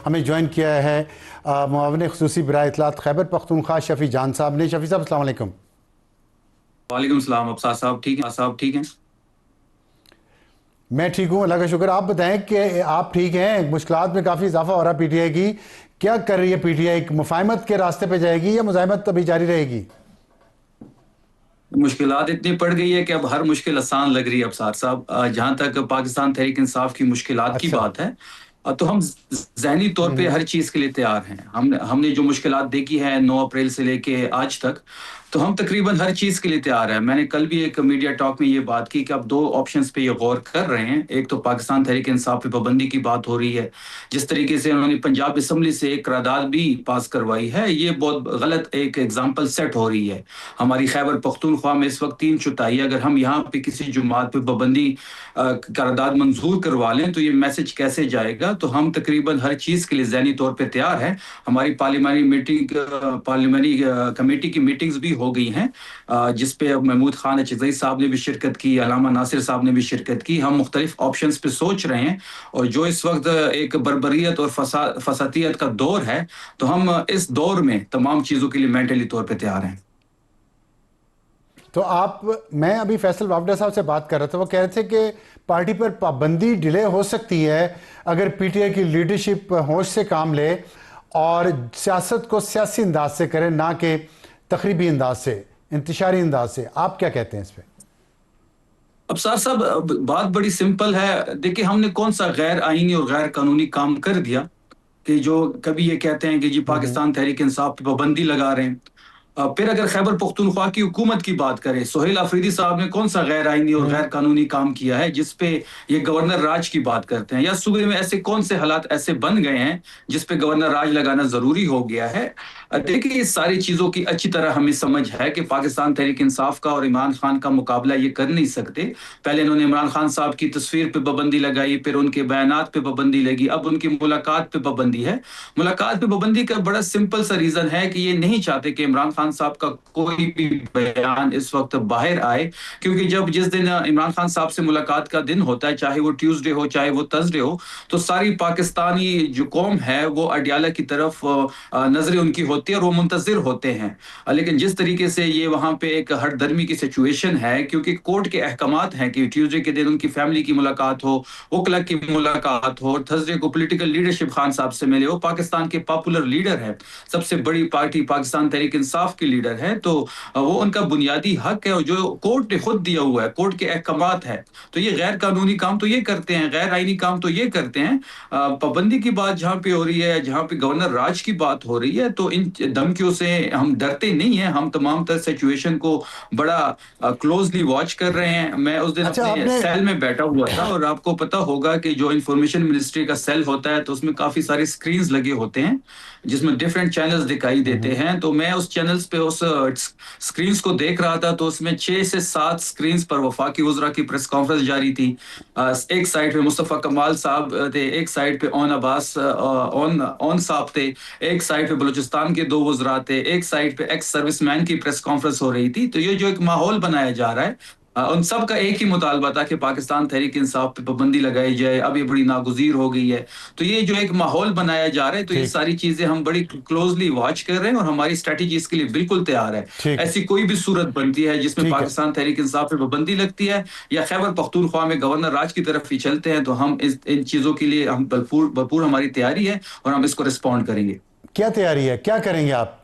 ہمیں جوائن کیا ہے معاون خصوصی برائے اطلاعات خیبر پختونخوا شفیع جان صاحب نے. شفیع صاحب السلام علیکم. وعلیکم السلام. ابصار صاحب ٹھیک ہیں؟ میں ٹھیک ہوں، اللہ کا شکر. آپ بتائیں کہ آپ ٹھیک ہیں؟ مشکلات میں کافی اضافہ ہو رہا ہے پی ٹی آئی کی. کیا کر رہی ہے پی ٹی آئی؟ مفاہمت کے راستے پہ جائے گی یا مزاحمت ابھی جاری رہے گی؟ مشکلات اتنی پڑ گئی ہے کہ اب ہر مشکل آسان لگ رہی ہے ابصار صاحب. جہاں تک پاکستان تحریک انصاف کی مشکلات کی اچھا. بات ہے تو ہم ذہنی طور پہ ہر چیز کے لیے تیار ہیں. ہم نے جو مشکلات دیکھی ہیں 9 اپریل سے لے کے آج تک، تو ہم تقریباً ہر چیز کے لیے تیار ہیں. میں نے کل بھی ایک میڈیا ٹاک میں یہ بات کی کہ اب 2 آپشنز پہ یہ غور کر رہے ہیں. ایک تو پاکستان تحریک انصاف پہ پابندی کی بات ہو رہی ہے. جس طریقے سے انہوں نے پنجاب اسمبلی سے ایک قرارداد بھی پاس کروائی ہے، یہ بہت غلط ایک ایگزامپل سیٹ ہو رہی ہے. ہماری خیبر پختونخوا میں اس وقت 3/4، اگر ہم یہاں پہ کسی جماعت پہ پابندی قرارداد منظور کروا لیں تو یہ میسج کیسے جائے گا؟ تو ہم تقریباً ہر چیز کے لیے ذہنی طور پہ تیار ہیں. ہماری پارلیمانی کمیٹی کی میٹنگز بھی ہو گئی ہیں، جس پہ محمود خان اچکزئی صاحب نے بھی شرکت کی، علامہ ناصر صاحب نے بھی شرکت کی. ہم مختلف آپشنز پہ سوچ رہے ہیں، اور جو اس وقت ایک بربریت اور فسادیت کا دور ہے، تو ہم اس دور میں تمام چیزوں کے لیے مینٹلی طور پہ تیار ہیں. تو میں ابھی فیصل وافدہ صاحب سے بات کر رہا تھا، وہ کہہ رہے تھے کہ پارٹی پر پابندی ڈیلے ہو سکتی ہے اگر پی ٹی آئی کی لیڈرشپ ہوش سے کام لے اور سیاست کو سیاسی انداز سے کرے، نہ کہ تقریبی انداز سے، انتشاری انداز سے. آپ کیا کہتے ہیں اس پہ؟ ابصار صاحب بات بڑی سمپل ہے. دیکھیں، ہم نے کون سا غیر آئینی اور غیر قانونی کام کر دیا کہ جو کبھی یہ کہتے ہیں کہ جی پاکستان تحریک انصاف پہ پابندی لگا رہے ہیں. پھر اگر خیبر پختونخوا کی حکومت کی بات کریں، سہیل آفریدی صاحب نے کون سا غیر آئینی اور غیر قانونی کام کیا ہے جس پہ یہ گورنر راج کی بات کرتے ہیں؟ یا صوبے میں ایسے کون سے حالات ایسے بن گئے ہیں جس پہ گورنر راج لگانا ضروری ہو گیا ہے؟ دیکھیں، اس ساری چیزوں کی اچھی طرح ہمیں سمجھ ہے کہ پاکستان تحریک انصاف کا اور عمران خان کا مقابلہ یہ کر نہیں سکتے. پہلے انہوں نے عمران خان صاحب کی تصویر پہ پابندی لگائی، پھر ان کے بیانات پہ پابندی لگی، اب ان کی ملاقات پہ پابندی ہے. ملاقات پہ پابندی کا بڑا سمپل سا ریزن ہے کہ یہ نہیں چاہتے کہ عمران خان صاحب کا کوئی بھی بیان اس وقت باہر آئے، کیونکہ جس دن عمران خان صاحب سے ملاقات کا دن ہوتا ہے، چاہے وہ ٹیوزڈے ہو چاہے وہ تھرسڈے ہو، تو ساری پاکستانی جو قوم ہے وہ اڈیالہ کی طرف نظریں ان کی ہوتی ہے اور وہ منتظر ہوتے ہیں. لیکن جس طریقے سے یہ وہاں پہ ایک ہر درمی کی سچویشن ہے، کیونکہ کورٹ کے احکامات ہیں کہ ٹیوزڈے کے دن ان کی فیملی کی ملاقات ہو، وکلا کی ملاقات ہو، اور تھرسڈے کو پولیٹیکل لیڈرشپ خان صاحب سے ملے. وہ پاکستان کے پاپولر لیڈر ہے، سب سے بڑی پارٹی پاکستان تحریک انصاف کی لیڈر ہے، تو وہ ان کا بنیادی حق ہے، اور جو کورٹ نے خود دیا ہوا ہے، کورٹ کے احکامات ہے. تو یہ غیر قانونی کام تو یہ کرتے ہیں، غیر آئینی کام تو یہ کرتے ہیں. پابندی کی بات جہاں پہ ہو رہی ہے، جہاں پہ گورنر راج کی بات ہو رہی ہے، تو ان دھمکیوں سے ہم ڈرتے نہیں ہیں. ہم تمام تر سچویشن کو بڑا کلوزلی واچ کر رہے ہیں. میں اس دن اچھا، اپنے سیل میں بیٹھا ہوا تھا، اور آپ کو پتا ہوگا کہ جو انفارمیشن منسٹری کا سیل ہوتا ہے تو اس میں کافی سارے سکرینز لگے ہوتے ہیں جس میں ڈیفرنٹ چینلز دکھائی دیتے ہیں. تو میں اس چینلز پہ اس سکرینز کو دیکھ رہا تھا، تو اس میں 6 سے 7 سکرینز پر وفاقی وزراء کی پریس کانفرنس جاری تھی. ایک سائڈ پہ مصطفیٰ کمال صاحب تھے، ایک سائڈ پہ اون صاحب تھے، ایک سائڈ پہ بلوچستان کے 2 وزراء تھے، ایک سائڈ پہ ایکس سروس مین کی پریس کانفرنس ہو رہی تھی. تو یہ جو ایک ماحول بنایا جا رہا ہے، ان سب کا ایک ہی مطالبہ تھا کہ پاکستان تحریک انصاف پہ پابندی لگائی جائے. اب یہ بڑی ناگزیر ہو گئی ہے. تو یہ جو ایک ماحول بنایا جا رہا ہے، تو یہ ساری چیزیں ہم بڑی کلوزلی واچ کر رہے ہیں، اور ہماری اسٹریٹجی اس کے لیے بالکل تیار ہے. ایسی کوئی بھی صورت بنتی ہے جس میں پاکستان تحریک انصاف پہ پابندی لگتی ہے یا خیبر پختونخوا میں گورنر راج کی طرف ہی چلتے ہیں، تو ہم ان چیزوں کے لیے ہم بھرپور ہماری تیاری ہے، اور ہم اس کو رسپونڈ کریں گے. کیا تیاری ہے؟ کیا کریں گے آپ؟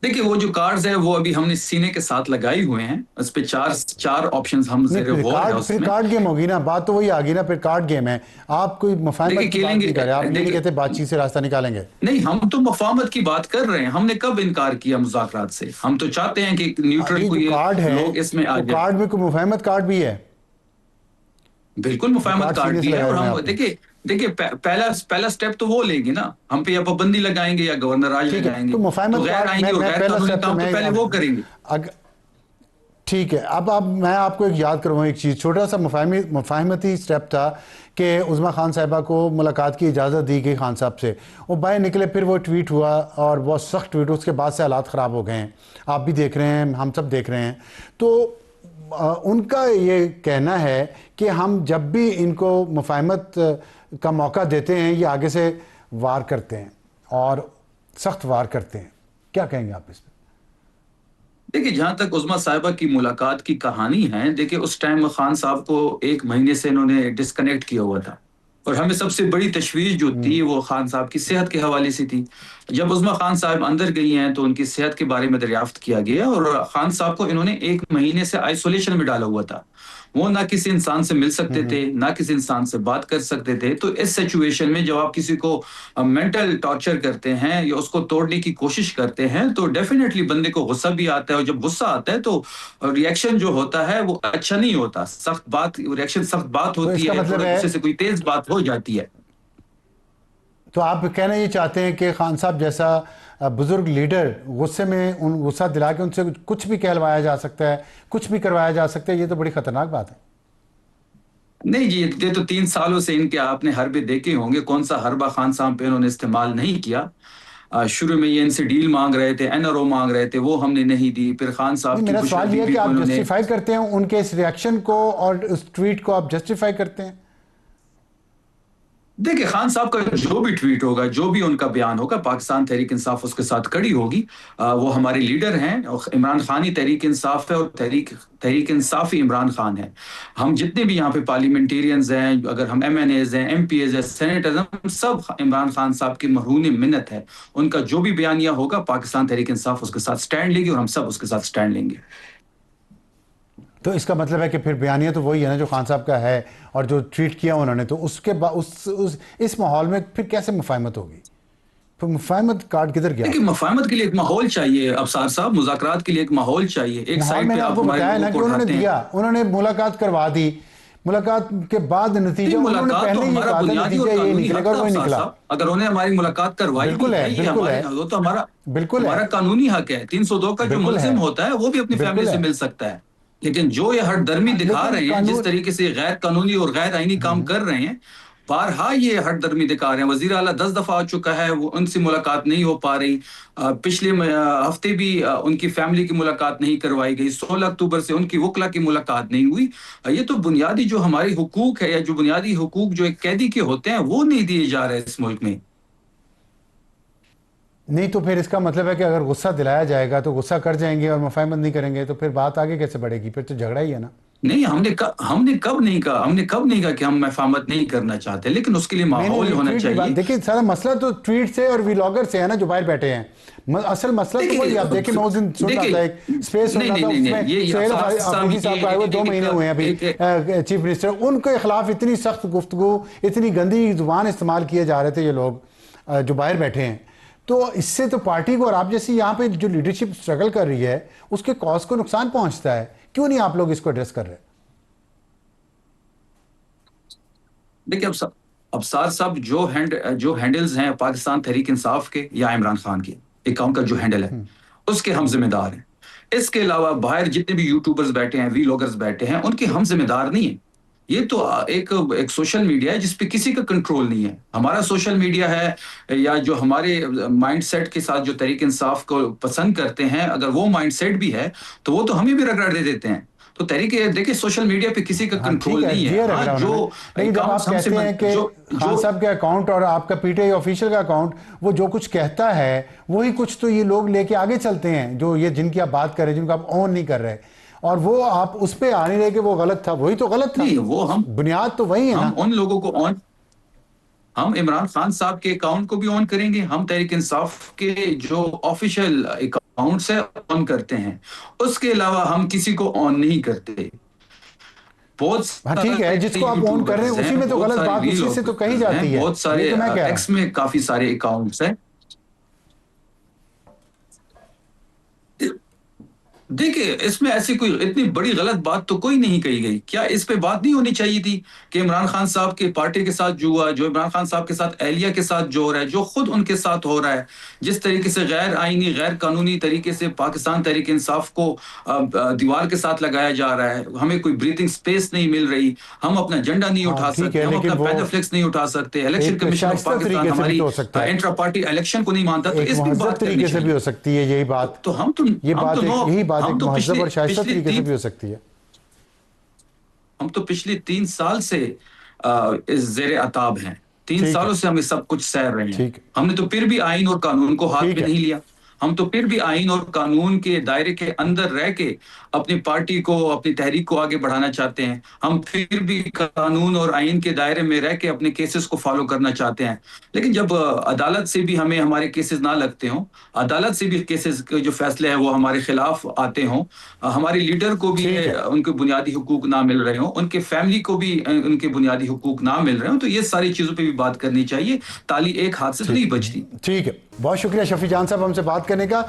دیکھیں، وہ جو کارڈز ہیں وہ ابھی ہم نے سینے کے ساتھ لگائے ہوئے ہیں. اس پہ 4 آپشنز ہم زیر غور ہے اس پھر میں. کارڈ گیم ہوگی نا، بات تو وہی آگی نا، پھر کارڈ گیم ہے. آپ کوئی مفاہمت کی بات نہیں کر رہے، آپ یہ نہیں کہتے بات چیت سے راستہ نکالیں گے. نہیں، ہم تو مفاہمت کی بات کر رہے ہیں. ہم نے کب انکار کیا مذاکرات سے؟ ہم تو چاہتے ہیں کہ نیوٹرل کو یہ لوگ اس میں آ جائیں. کارڈ میں کوئی مفاہمت کارڈ بھی ہے؟ بالکل مفاہمت کارڈ بھی ہے. اور ہم دیکھیں پہلا سٹیپ تو وہ لیں گے نا. ہم پہ یا پابندی لگائیں گے یا گورنر راج لگائیں گے. تو مفاہمت غیر آئینی اور غیر قانونی کام تو پہلے وہ کریں گے. ٹھیک ہے. اب میں آپ کو ایک یاد کروں ایک چیز، چھوٹا سا مفاہمتی سٹیپ تھا کہ عظمیٰ خان صاحبہ کو ملاقات کی اجازت دی گئی خان صاحب سے. وہ باہر نکلے، پھر وہ ٹویٹ ہوا اور بہت سخت ٹویٹ، اس کے بعد سے حالات خراب ہو گئے ہیں. آپ بھی دیکھ رہے ہیں، ہم سب دیکھ رہے ہیں. تو ان کا یہ کہنا ہے کہ ہم جب بھی ان کو مفاہمت کا موقع دیتے ہیں یا آگے سے وار کرتے ہیں اور سخت وار کرتے ہیں؟ کیا کہیں گے آپ اس پہ؟ دیکھیں جہاں تک عظمیٰ صاحبہ کی ملاقات کی کہانی ہے، دیکھیں اس ٹائم خان صاحب کو 1 مہینے سے انہوں نے ڈسکنیکٹ کیا ہوا تھا، اور ہمیں سب سے بڑی تشویش جو تھی وہ خان صاحب کی صحت کے حوالے سے تھی۔ جب عظمیٰ خان صاحب اندر گئی ہیں تو ان کی صحت کے بارے میں دریافت کیا گیا، اور خان صاحب کو انہوں نے 1 مہینے سے آئسولیشن میں ڈالا ہوا تھا۔ وہ نہ کسی انسان سے مل سکتے تھے، نہ کسی انسان سے بات کر سکتے تھے۔ تو اس سچویشن میں جب آپ کسی کو مینٹل ٹارچر کرتے ہیں یا اس کو توڑنے کی کوشش کرتے ہیں تو ڈیفینیٹلی بندے کو غصہ بھی آتا ہے، اور جب غصہ آتا ہے تو ریئیکشن جو ہوتا ہے وہ اچھا نہیں ہوتا، سخت بات ریئیکشن سخت بات تو اس ہوتی کا ہے، مطلب تھوڑا ہے، غصے سے کوئی تیز بات ہو جاتی ہے۔ تو آپ کہنا یہ چاہتے ہیں کہ خان صاحب جیسا بزرگ لیڈر غصے میں غصہ دلا کے ان سے کچھ بھی کہلوایا جا سکتا ہے، کچھ بھی کروایا جا سکتا ہے؟ یہ تو بڑی خطرناک بات ہے۔ نہیں جی، یہ تو 3 سالوں سے ان کے آپ نے حربے دیکھے ہوں گے، کون سا حربہ خان صاحب پہ انہوں نے استعمال نہیں کیا۔ شروع میں یہ ان سے ڈیل مانگ رہے تھے، این آر او مانگ رہے تھے، وہ ہم نے نہیں دی۔ پھر خان صاحب نہیں، کی میرا بشرا سوال یہ ہے بی کہ بی کو آپ انہوں نے، جسٹیفائی کرتے ہیں ان کے اس ریاکشن کو اور اس ٹویٹ کو آپ جسٹیفائی کرتے ہیں؟ دیکھیں خان صاحب کا جو بھی ٹویٹ ہوگا، جو بھی ان کا بیان ہوگا، پاکستان تحریک انصاف اس کے ساتھ کڑی ہوگی۔ وہ ہمارے لیڈر ہیں، عمران خانی تحریک انصاف ہے، اور تحریک انصاف ہی عمران خان ہے۔ ہم جتنے بھی یہاں پہ پارلیمنٹیرینز ہیں، اگر ہم ایم این ایز ہیں، ایم پی ایز ہیں، سینیٹرز ہیں، ہم سب عمران خان صاحب کی مرہون منت ہے۔ ان کا جو بھی بیانیہ ہوگا پاکستان تحریک انصاف اس کے ساتھ سٹینڈ لے گی، اور ہم سب اس کے ساتھ سٹینڈ لیں گے۔ تو اس کا مطلب ہے کہ پھر بیانیہ تو وہی ہے نا جو خان صاحب کا ہے، اور جو ٹویٹ کیا انہوں نے، تو اس کے اس ماحول میں پھر کیسے مفاہمت ہوگی؟ پھر مفاہمت کارڈ کدھر گیا؟ دیکھیں مفاہمت کے لیے ایک ماحول چاہیے ابصار صاحب، مذاکرات کے لیے ایک ماحول چاہیے۔ ایک ماحول سائڈ میں پہ نے آپ آپ کو ہمارے بتایا نا لوگوں کہ کو انہوں نے اٹھاتے ہیں۔ دیا، انہوں نے ملاقات کروا دی، ملاقات کے بعد نتیجہ انہوں نے ملاقات تو پہلے یہ ہمارا کہا تھا بنیادی اور نتیجہ یہ قانونی نکلے حق گا، تھا اور وہی ابصار نکلا۔ صاحب، اگر انہوں نے ہماری ملاقات کروائی بالکل بھی ہے، ہے، یہ بالکل ہے، وہ تو بالکل ہے، ہمارا قانونی حق ہے۔ 302 کا جو بالکل ہے، ملزم ہوتا ہے وہ بھی اپنی فیملی بالکل سے ہے، مل سکتا ہے، لیکن جو یہ ہٹ درمی دکھا لیکن رہے ہیں، جس قانون، طریقے سے غیر قانونی اور غیر آئینی کام کر رہے ہیں، بارہا یہ ہٹ درمی دکھا رہے ہیں۔ وزیر اعلیٰ 10 دفعہ آ چکا ہے، وہ ان سے ملاقات نہیں ہو پا رہی۔ پچھلے ہفتے بھی ان کی فیملی کی ملاقات نہیں کروائی گئی۔ 16 اکتوبر سے ان کی وکلا کی ملاقات نہیں ہوئی۔ یہ تو بنیادی جو ہماری حقوق ہے، یا جو بنیادی حقوق جو ایک قیدی کے ہوتے ہیں، وہ نہیں دیے جا رہے اس ملک میں۔ نہیں تو پھر اس کا مطلب ہے کہ اگر غصہ دلایا جائے گا تو غصہ کر جائیں گے اور مفاہمت نہیں کریں گے، تو پھر بات آگے کیسے بڑھے گی؟ پھر تو جھگڑا ہی ہے نا۔ نہیں، ہم نے کب نہیں کہا کہ ہم مفاہمت نہیں کرنا چاہتے، لیکن اس کے لیے نہیں ماحول نہیں، ہونا ٹویٹ کی چاہیے۔ بات دیکھیں، سارا مسئلہ تو ٹویٹ سے اور ویلاگر سے ہے نا جو باہر بیٹھے ہیں۔ اصل مسئلہ تو وہی، آپ دیکھیں میں اس دن سن رہا تھا، ایک اسپیس سن رہا تھا، اس میں سہیل آفریدی صاحب کا آئے ہوئے 2 مہینے ہوئے ہیں ابھی چیف منسٹر، ان کے خلاف اتنی سخت گفتگو، اتنی گندی زبان استعمال کیے جا رہے تھے یہ لوگ جو باہر بیٹھے ہیں۔ تو اس سے تو پارٹی کو اور آپ جیسی یہاں پہ جو لیڈرشپ اسٹرگل کر رہی ہے اس کے کاز کو نقصان پہنچتا ہے۔ کیوں نہیں آپ لوگ اس کو ایڈریس کر رہے؟ دیکھیں ابصار صاحب جو ہینڈلز ہیں پاکستان تحریک انصاف کے یا عمران خان کے اکاؤنٹ کا جو ہینڈل ہے، اس کے ہم ذمہ دار ہیں۔ اس کے علاوہ باہر جتنے بھی یوٹیوبرز بیٹھے ہیں، ویلاگرز بیٹھے ہیں، ان کے ہم ذمہ دار نہیں ہیں۔ یہ تو ایک سوشل میڈیا ہے جس پہ کسی کا کنٹرول نہیں ہے۔ ہمارا سوشل میڈیا ہے، یا جو ہمارے مائنڈ سیٹ کے ساتھ جو تحریک انصاف کو پسند کرتے ہیں، اگر وہ مائنڈ سیٹ بھی ہے تو وہ تو ہمیں بھی رگڑ دے دیتے ہیں۔ تو دیکھیں سوشل میڈیا پہ کسی کا ہاں ٹھیک کنٹرول ہے، نہیں ہے۔ دیا رکھ رہا جو انہوں نے، لیکن جب آپ اکاؤنٹس ہم سے کہتے ہیں کہ خان صاحب کے اکاؤنٹ اور آپ کا پی ٹی آئی آفیشیل کا اکاؤنٹ وہ جو کچھ کہتا ہے وہی کچھ تو یہ لوگ لے کے آگے چلتے ہیں، جو یہ جن کی آپ بات کر رہے ہیں، جن کو آپ اون نہیں کر رہے، اور وہ آپ اس پہ آ نہیں رہے کہ وہ غلط تھا، وہی تو غلط تھا۔ نہیں، وہ بنیاد تو وہی ہے نا۔ ہم ان لوگوں کو ہم عمران خان صاحب کے اکاؤنٹ کو بھی آن کریں گے، ہم تحریک انصاف کے جو آفیشیل اکاؤنٹس ہیں آن کرتے ہیں، اس کے علاوہ ہم کسی کو آن نہیں کرتے۔ بہت ہاں ٹھیک ہے، جس کو آپ اون کر رہے ہیں اسی میں تو غلط بات اسی سے تو کہی جاتی ہے، بہت سارے یہ تو میں کہہ رہا ایکس ہوں۔ میں کافی سارے اکاؤنٹس ہیں۔ دیکھیں اس میں ایسی کوئی اتنی بڑی غلط بات تو کوئی نہیں کہی گئی۔ کیا اس پہ بات نہیں ہونی چاہیے تھی کہ عمران خان صاحب کے پارٹی کے ساتھ جو ہوا، جو عمران خان صاحب کے ساتھ اہلیہ کے ساتھ جو ہو رہا ہے، جو خود ان کے ساتھ ہو رہا ہے، جس طریقے سے غیر آئینی غیر قانونی طریقے سے پاکستان تحریک انصاف کو دیوار کے ساتھ لگایا جا رہا ہے، ہمیں کوئی بریتنگ سپیس نہیں مل رہی، ہم اپنا جھنڈا نہیں ہاں اٹھا ٹھیک ہے، سکتے، ہم لیکن اپنا وہ پینر فلیکس نہیں اٹھا سکتے، الیکشن ایک کمیشن آف شائستہ پاکستان طریقے سے بھی ہماری تو ہو سکتا ہے، انٹرا پارٹی الیکشن کو نہیں مانتا، تو ایک اس پہ مہذب بات کرنی طریقے سے بھی چاہیے۔ ہو سکتی ہے یہی بات، تو ہم یہی بات ایک مہذب اور شائستہ طریقے سے بھی ہو سکتی ہے۔ ہم تو پچھلے 3 سال سے زیر عتاب ہیں۔ 3 ٹھیک ہے، سالوں سے ہم یہ سب کچھ سہ رہے ہیں. ٹھیک ہے، ہم نے تو پھر بھی آئین اور قانون کو ہاتھ ٹھیک میں ہے، نہیں لیا. ہم تو پھر بھی آئین اور قانون کے دائرے کے اندر رہ کے اپنی پارٹی کو, اپنی تحریک کو آگے بڑھانا چاہتے ہیں. ہم پھر بھی قانون اور آئین کے دائرے میں رہ کے اپنے کیسز کو فالو کرنا چاہتے ہیں. لیکن جب عدالت سے بھی ہمیں ہمارے کیسز نہ لگتے ہوں, عدالت سے بھی کیسز کے جو فیصلے ہیں وہ ہمارے خلاف آتے ہوں, ہمارے لیڈر کو بھی ٹھیک ہے، ان کے بنیادی حقوق نہ مل رہے ہوں, ان کے فیملی کو بھی ان کے بنیادی حقوق نہ مل رہے ہوں, تو یہ ساری چیزوں پہ بھی بات کرنی چاہیے. تالی ایک ہاتھ سے تو نہیں بجتی. ٹھیک ہے. بہت شکریہ شفیع جان صاحب ہم سے بات کرنے کا.